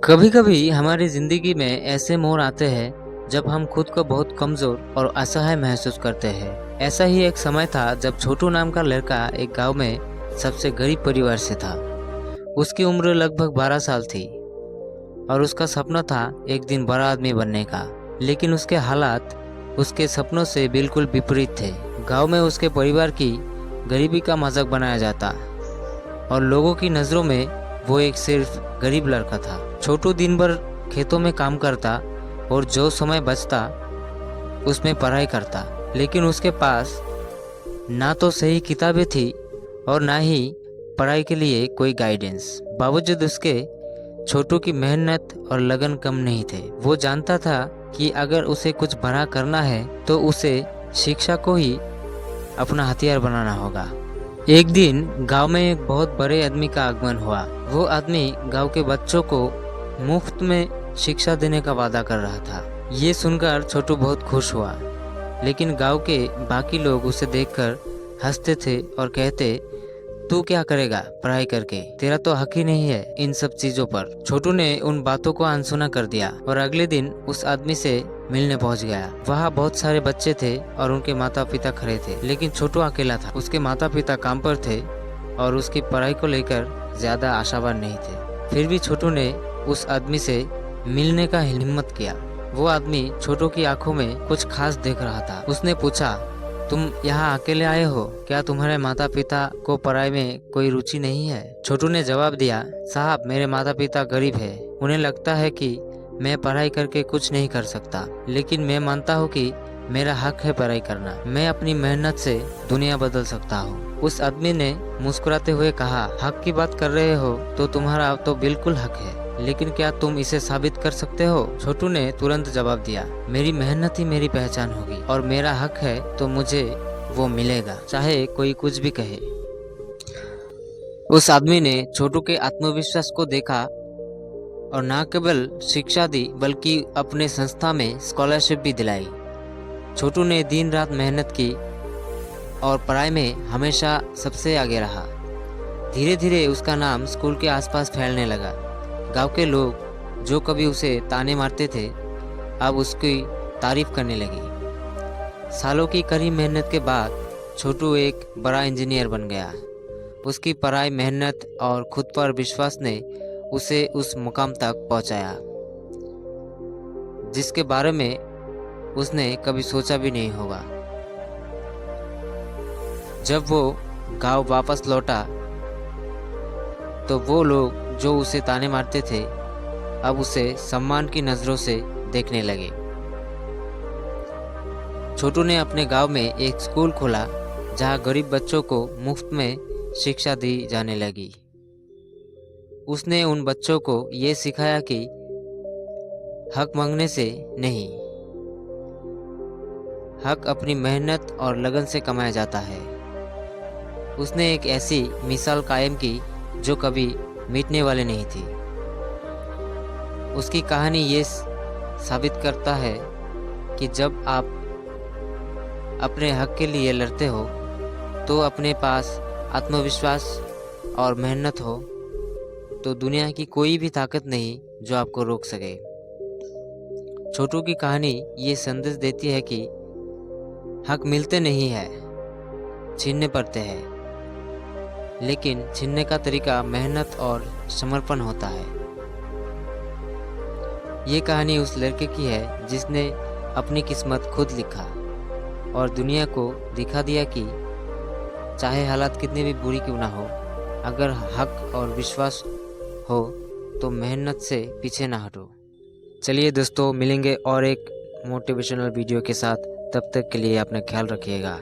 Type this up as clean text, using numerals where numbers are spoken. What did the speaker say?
कभी कभी हमारी जिंदगी में ऐसे मोड़ आते हैं जब हम खुद को बहुत कमजोर और असहाय महसूस करते हैं। ऐसा ही एक समय था जब छोटू नाम का लड़का एक गांव में सबसे गरीब परिवार से था। उसकी उम्र लगभग 12 साल थी और उसका सपना था एक दिन बड़ा आदमी बनने का। लेकिन उसके हालात उसके सपनों से बिल्कुल विपरीत थे। गांव में उसके परिवार की गरीबी का मजाक बनाया जाता और लोगों की नज़रों में वो एक सिर्फ गरीब लड़का था। छोटू दिन भर खेतों में काम करता और जो समय बचता उसमें पढ़ाई करता, लेकिन उसके पास ना तो सही किताबें थी और ना ही पढ़ाई के लिए कोई गाइडेंस। बावजूद उसके छोटू की मेहनत और लगन कम नहीं थे। वो जानता था कि अगर उसे कुछ बड़ा करना है तो उसे शिक्षा को ही अपना हथियार बनाना होगा। एक दिन गांव में एक बहुत बड़े आदमी का आगमन हुआ। वो आदमी गांव के बच्चों को मुफ्त में शिक्षा देने का वादा कर रहा था। ये सुनकर छोटू बहुत खुश हुआ, लेकिन गांव के बाकी लोग उसे देखकर हंसते थे और कहते, तू क्या करेगा पढ़ाई करके, तेरा तो हक ही नहीं है इन सब चीजों पर। छोटू ने उन बातों को अनसुना कर दिया और अगले दिन उस आदमी से मिलने पहुंच गया। वहाँ बहुत सारे बच्चे थे और उनके माता पिता खड़े थे, लेकिन छोटू अकेला था। उसके माता पिता काम पर थे और उसकी पढ़ाई को लेकर ज्यादा आशावान नहीं थे। फिर भी छोटू ने उस आदमी से मिलने का हिम्मत किया। वो आदमी छोटू की आंखों में कुछ खास देख रहा था। उसने पूछा, तुम यहाँ अकेले आए हो क्या? तुम्हारे माता पिता को पढ़ाई में कोई रुचि नहीं है? छोटू ने जवाब दिया, साहब मेरे माता पिता गरीब है। उन्हें लगता है कि मैं पढ़ाई करके कुछ नहीं कर सकता, लेकिन मैं मानता हूँ कि मेरा हक है पढ़ाई करना। मैं अपनी मेहनत से दुनिया बदल सकता हूँ। उस आदमी ने मुस्कुराते हुए कहा, हक की बात कर रहे हो तो तुम्हारा तो बिल्कुल हक है, लेकिन क्या तुम इसे साबित कर सकते हो? छोटू ने तुरंत जवाब दिया, मेरी मेहनत ही मेरी पहचान होगी और मेरा हक है तो मुझे वो मिलेगा, चाहे कोई कुछ भी कहे। उस आदमी ने छोटू के आत्मविश्वास को देखा और न केवल शिक्षा दी बल्कि अपने संस्था में स्कॉलरशिप भी दिलाई। छोटू ने दिन रात मेहनत की और पढ़ाई में हमेशा सबसे आगे रहा। धीरे धीरे उसका नाम स्कूल के आसपास फैलने लगा। गांव के लोग जो कभी उसे ताने मारते थे अब उसकी तारीफ करने लगे। सालों की कड़ी मेहनत के बाद छोटू एक बड़ा इंजीनियर बन गया। उसकी पढ़ाई, मेहनत और खुद पर विश्वास ने उसे उस मुकाम तक पहुंचाया जिसके बारे में उसने कभी सोचा भी नहीं होगा। जब वो गांव वापस लौटा तो वो लोग जो उसे ताने मारते थे अब उसे सम्मान की नज़रों से देखने लगे। छोटू ने अपने गांव में एक स्कूल खोला जहां गरीब बच्चों को मुफ्त में शिक्षा दी जाने लगी। उसने उन बच्चों को ये सिखाया कि हक मांगने से नहीं, हक अपनी मेहनत और लगन से कमाया जाता है। उसने एक ऐसी मिसाल कायम की जो कभी मिटने वाली नहीं थी। उसकी कहानी ये साबित करता है कि जब आप अपने हक के लिए लड़ते हो तो अपने पास आत्मविश्वास और मेहनत हो तो दुनिया की कोई भी ताकत नहीं जो आपको रोक सके। छोटू की कहानी ये संदेश देती है कि हक मिलते नहीं है, छीनने पड़ते हैं, लेकिन छीनने का तरीका मेहनत और समर्पण होता है। ये कहानी उस लड़के की है जिसने अपनी किस्मत खुद लिखा और दुनिया को दिखा दिया कि चाहे हालात कितनी भी बुरी क्यों ना हो, अगर हक और विश्वास हो तो मेहनत से पीछे ना हटो। चलिए दोस्तों, मिलेंगे और एक मोटिवेशनल वीडियो के साथ। तब तक के लिए अपना ख्याल रखिएगा।